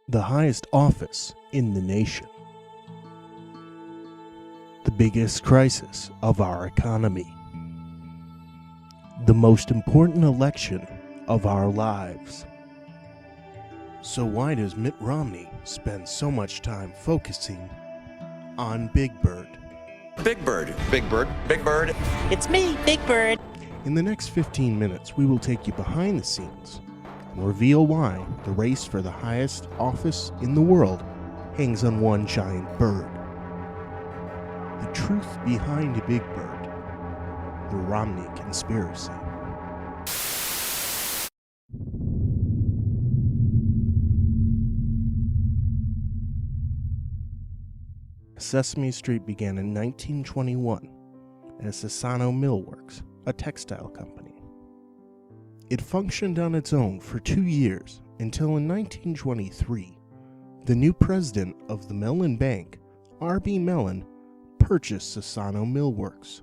the highest office in the nation, the biggest crisis of our economy, the most important election of our lives. So why does Mitt Romney spend so much time focusing on Big Bird? Big Bird, Big Bird, Big Bird. It's me, Big Bird. In the next 15 minutes, we will take you behind the scenes and reveal why the race for the highest office in the world hangs on one giant bird. The truth behind Big Bird, the Romney conspiracy. Sesame Street began in 1921 as the Sano Mill Works, a textile company. It functioned on its own for 2 years until in 1923, the new president of the Mellon Bank, R.B. Mellon, purchased the Sano Mill Works.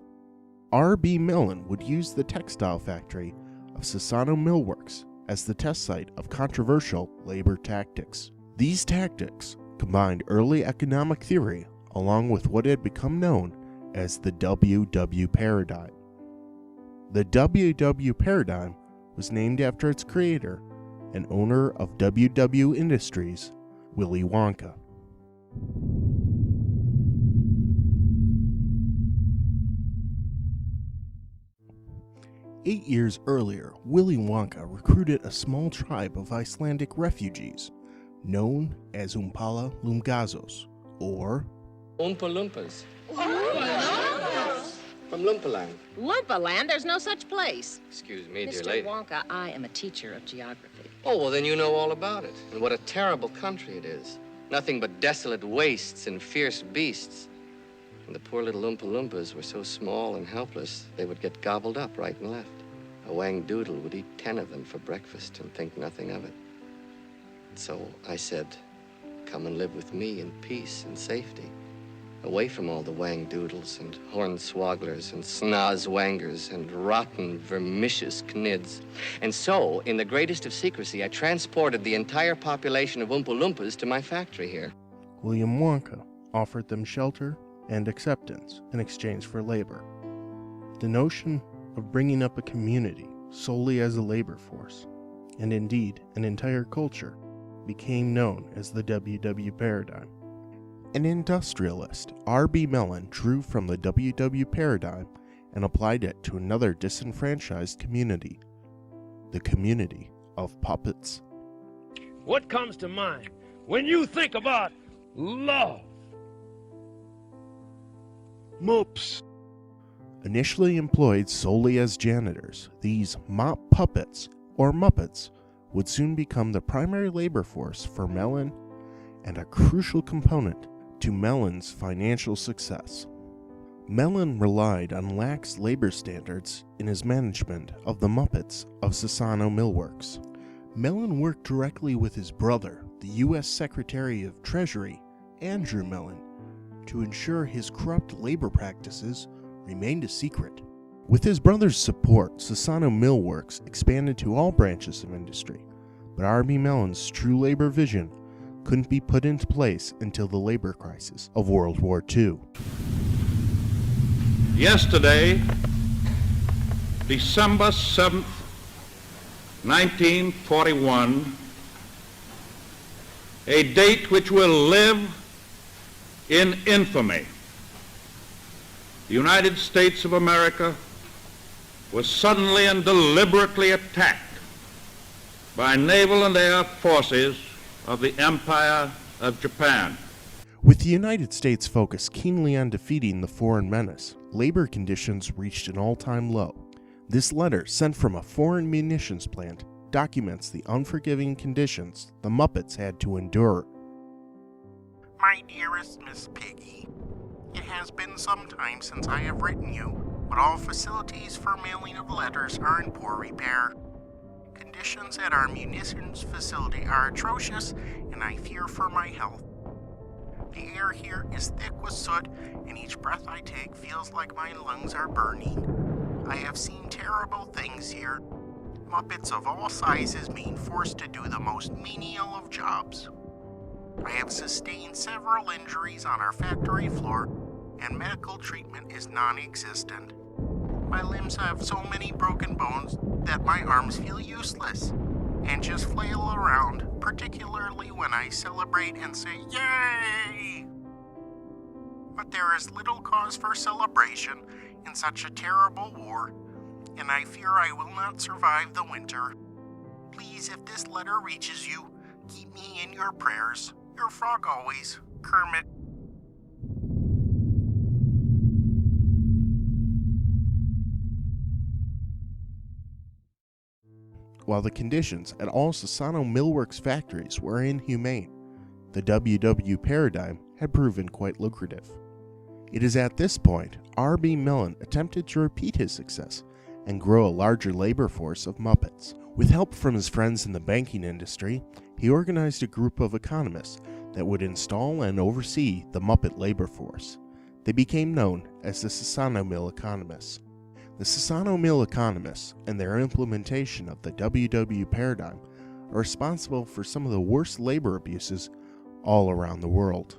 R.B. Mellon would use the textile factory of Sano Mill Works as the test site of controversial labor tactics. These tactics combined early economic theory along with what had become known as the WW paradigm. The WW paradigm was named after its creator and owner of WW Industries, Willy Wonka. Eight years earlier, Willy Wonka recruited a small tribe of Icelandic refugees known as Umpala Lumgazos, or Oompa Loompas. From Loompaland. Loompaland? There's no such place. Excuse me, dear Mr. lady. Wonka, I am a teacher of geography. Oh, well, then you know all about it. And what a terrible country it is. Nothing but desolate wastes and fierce beasts. And the poor little Oompa Loompas were so small and helpless, they would get gobbled up right and left. A wang-doodle would eat 10 of them for breakfast and think nothing of it. So I said, come and live with me in peace and safety, away from all the wang-doodles and hornswogglers and snozwangers and rotten, vermicious knids. And so, in the greatest of secrecy, I transported the entire population of Oompa Loompas to my factory here. William Wonka offered them shelter and acceptance in exchange for labor. The notion of bringing up a community solely as a labor force, and indeed an entire culture, became known as the WW paradigm. An industrialist, R.B. Mellon, drew from the WW paradigm and applied it to another disenfranchised community, the community of puppets. What comes to mind when you think about love? Mops. Initially employed solely as janitors, these mop puppets, or Muppets, would soon become the primary labor force for Mellon and a crucial component to Mellon's financial success. Mellon relied on lax labor standards in his management of the Muppets of Sano Mill Works. Mellon worked directly with his brother, the U.S. Secretary of Treasury, Andrew Mellon, to ensure his corrupt labor practices remained a secret. With his brother's support, Sano Mill Works expanded to all branches of industry, but R.B. Mellon's true labor vision couldn't be put into place until the labor crisis of World War II. Yesterday, December 7th, 1941, a date which will live in infamy. The United States of America was suddenly and deliberately attacked by naval and air forces of the Empire of Japan. With the United States focused keenly on defeating the foreign menace, labor conditions reached an all-time low. This letter, sent from a foreign munitions plant, documents the unforgiving conditions the Muppets had to endure. My dearest Miss Piggy, it has been some time since I have written you, but all facilities for mailing of letters are in poor repair. Conditions at our munitions facility are atrocious, and I fear for my health. The air here is thick with soot, and each breath I take feels like my lungs are burning. I have seen terrible things here. Muppets of all sizes being forced to do the most menial of jobs. I have sustained several injuries on our factory floor, and medical treatment is non-existent. My limbs have so many broken bones that my arms feel useless and just flail around, particularly when I celebrate and say, "Yay!" But there is little cause for celebration in such a terrible war, and I fear I will not survive the winter. Please, if this letter reaches you, keep me in your prayers. Your frog always, Kermit. While the conditions at all Sano Millworks factories were inhumane, the WW paradigm had proven quite lucrative. It is at this point R.B. Mellon attempted to repeat his success and grow a larger labor force of Muppets. With help from his friends in the banking industry, he organized a group of economists that would install and oversee the Muppet labor force. They became known as the Sano Mill economists. The Sano Mill economists and their implementation of the WW paradigm are responsible for some of the worst labor abuses all around the world.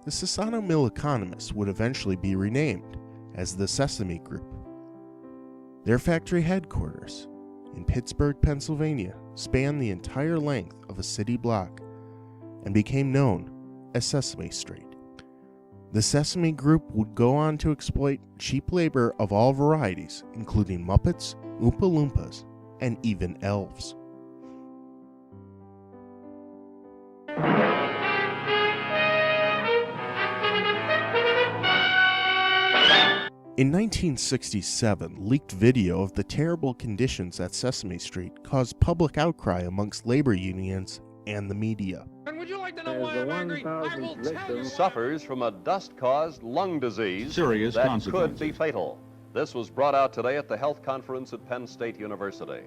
The Sano Mill economists would eventually be renamed as the Sesame Group. Their factory headquarters in Pittsburgh, Pennsylvania, spanned the entire length of a city block and became known as Sesame Street. The Sesame Group would go on to exploit cheap labor of all varieties, including Muppets, Oompa Loompas, and even elves. In 1967, leaked video of the terrible conditions at Sesame Street caused public outcry amongst labor unions and the media. And would you like to know why I'm angry? I will tell you. Suffers from a dust-caused lung disease Serious that consequences. could be fatal. This was brought out today at the health conference at Penn State University.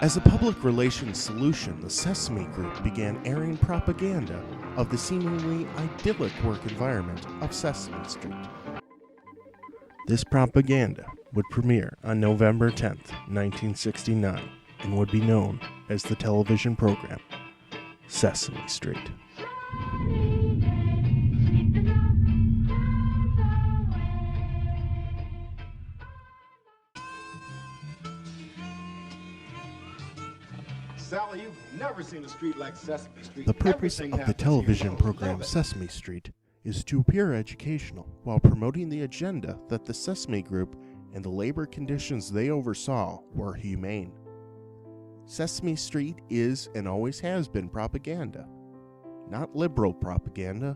As a public relations solution, the Sesame Group began airing propaganda of the seemingly idyllic work environment of Sesame Street. This propaganda would premiere on November 10th, 1969, and would be known as the television program Sesame Street. Sally, you've never seen a street like Sesame Street. The purpose Everything of the happens television here. program Love it. Sesame Street is to appear educational while promoting the agenda that the Sesame Group and the labor conditions they oversaw were humane. Sesame Street is and always has been propaganda. Not liberal propaganda,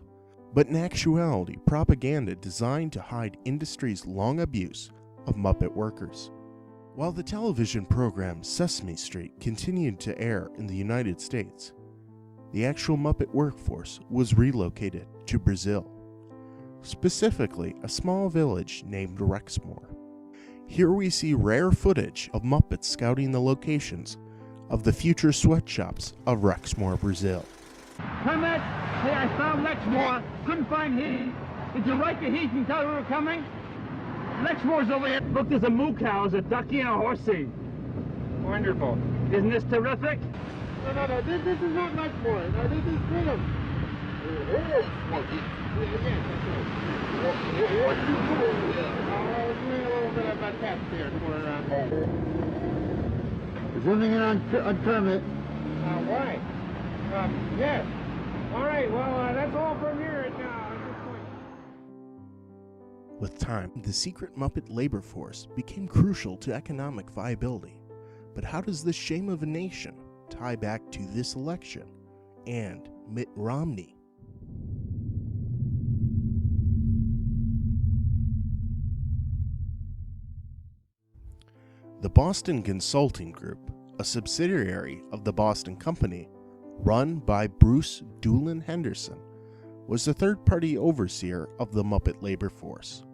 but in actuality propaganda designed to hide industry's long abuse of Muppet workers. While the television program Sesame Street continued to air in the United States, the actual Muppet workforce was relocated to Brazil, specifically a small village named Rexmore. Here we see rare footage of Muppets scouting the locations of the future sweatshops of Rexmore, Brazil. Kermit, hey, I found Lexmore. Couldn't find Heath. Did you write to Heath and tell her we were coming? Lexmore's over here. Look, there's a moo cow, there's a ducky, and a horsey. Wonderful. Isn't this terrific? No, this is not Lexmore. No, this is Freedom. Is anything on Kermit? Why? Yes. All right, well, that's all from here now. With time, the secret Muppet labor force became crucial to economic viability. But how does this shame of a nation tie back to this election and Mitt Romney? The Boston Consulting Group, a subsidiary of the Boston Company, run by Bruce Doolin Henderson, was the third-party overseer of the Muppet labor force.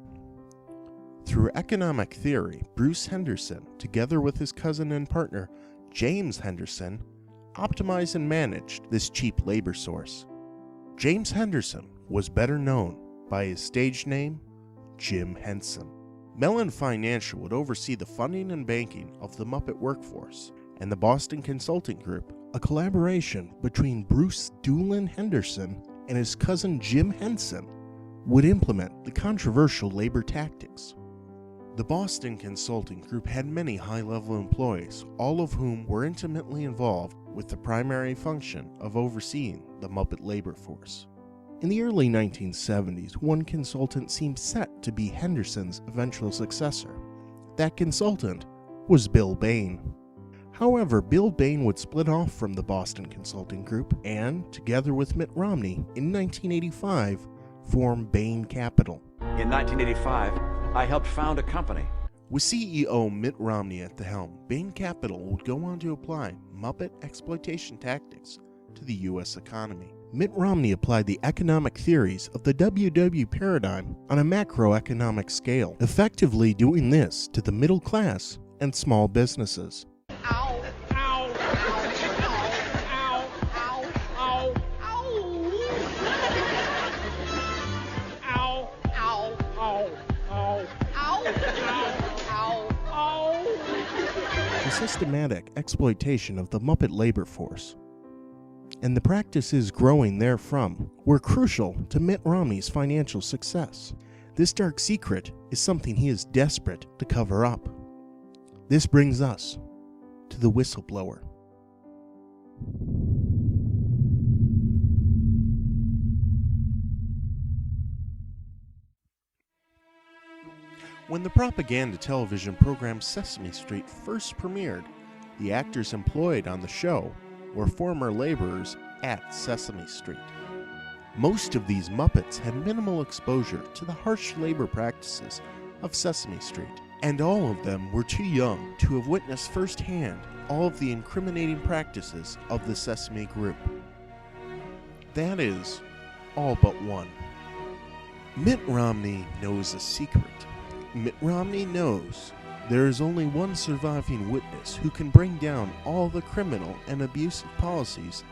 Through economic theory, Bruce Henderson, together with his cousin and partner, James Henderson, optimized and managed this cheap labor source. James Henderson was better known by his stage name, Jim Henson. Mellon Financial would oversee the funding and banking of the Muppet workforce, and the Boston Consulting Group, a collaboration between Bruce Doolin Henderson and his cousin Jim Henson, would implement the controversial labor tactics. The Boston Consulting Group had many high-level employees, all of whom were intimately involved with the primary function of overseeing the Muppet labor force. In the early 1970s, one consultant seemed set to be Henderson's eventual successor. That consultant was Bill Bain. However, Bill Bain would split off from the Boston Consulting Group and, together with Mitt Romney, in 1985, form Bain Capital. In 1985, I helped found a company. With CEO Mitt Romney at the helm, Bain Capital would go on to apply Muppet exploitation tactics to the U.S. economy. Mitt Romney applied the economic theories of the WW paradigm on a macroeconomic scale, effectively doing this to the middle class and small businesses. Ow, ow, ow, ow, ow, ow, ow, ow, ow, ow, ow. The systematic exploitation of the Muppet labor force and the practices growing therefrom were crucial to Mitt Romney's financial success. This dark secret is something he is desperate to cover up. This brings us to the whistleblower. When the propaganda television program Sesame Street first premiered, the actors employed on the show were former laborers at Sesame Street. Most of these Muppets had minimal exposure to the harsh labor practices of Sesame Street, and all of them were too young to have witnessed firsthand all of the incriminating practices of the Sesame Group. That is, all but one. Mitt Romney knows a secret. Mitt Romney knows there is only one surviving witness who can bring down all the criminal and abusive policies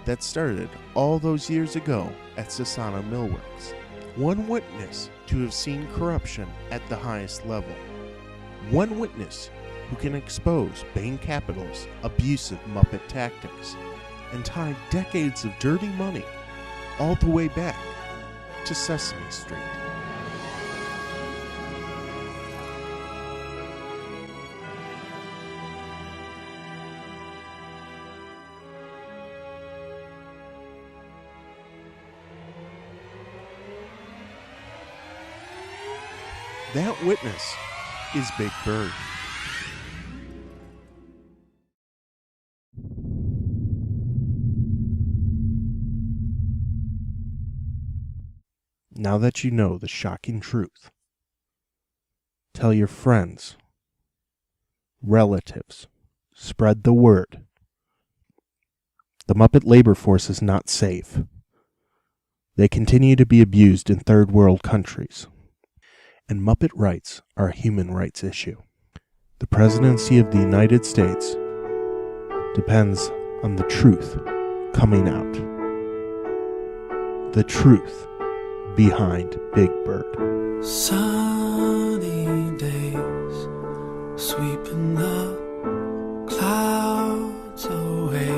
that started all those years ago at Sano Mill Works. One witness to have seen corruption at the highest level. One witness who can expose Bain Capital's abusive Muppet tactics and tie decades of dirty money all the way back to Sesame Street. That witness is Big Bird. Now that you know the shocking truth, tell your friends, relatives, spread the word. The Muppet labor force is not safe. They continue to be abused in third world countries. And Muppet rights are a human rights issue. The presidency of the United States depends on the truth coming out. The truth behind Big Bird. Sunny days, sweeping the clouds away.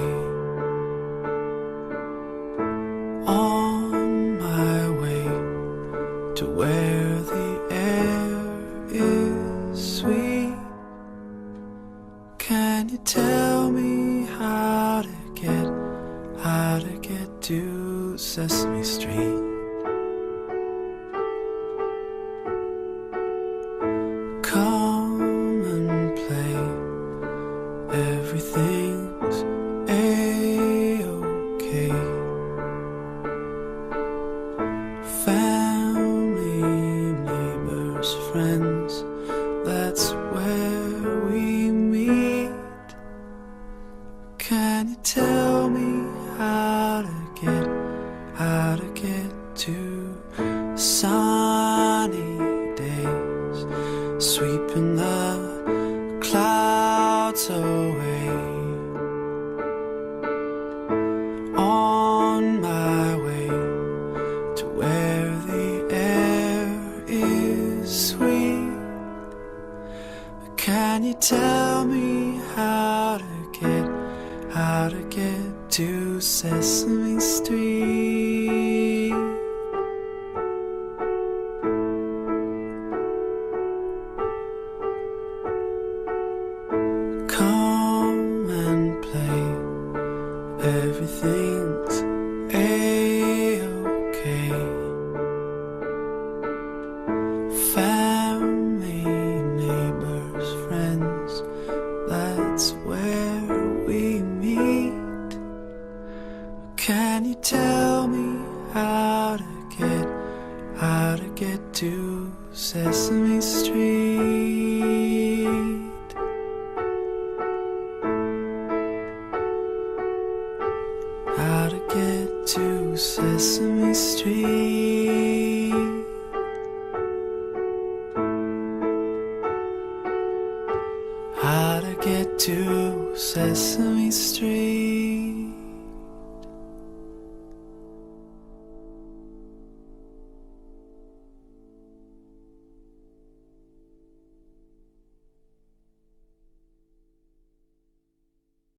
On my way to where the air is sweet. Can you tell me how to get to Sesame Street? Come and play, everything's a-okay. Family, neighbors, friends, that's where we meet. Can you tell me how to get to sunny days, sweeping the clouds away? On my way to where the air is sweet. Can you tell me how to how to get to Sesame Street. Come and play, everything's A-okay. Family, neighbors, friends, that's where we meet. Can you tell me how to get to Sesame Street? How to get to Sesame Street? How to get to Sesame Street?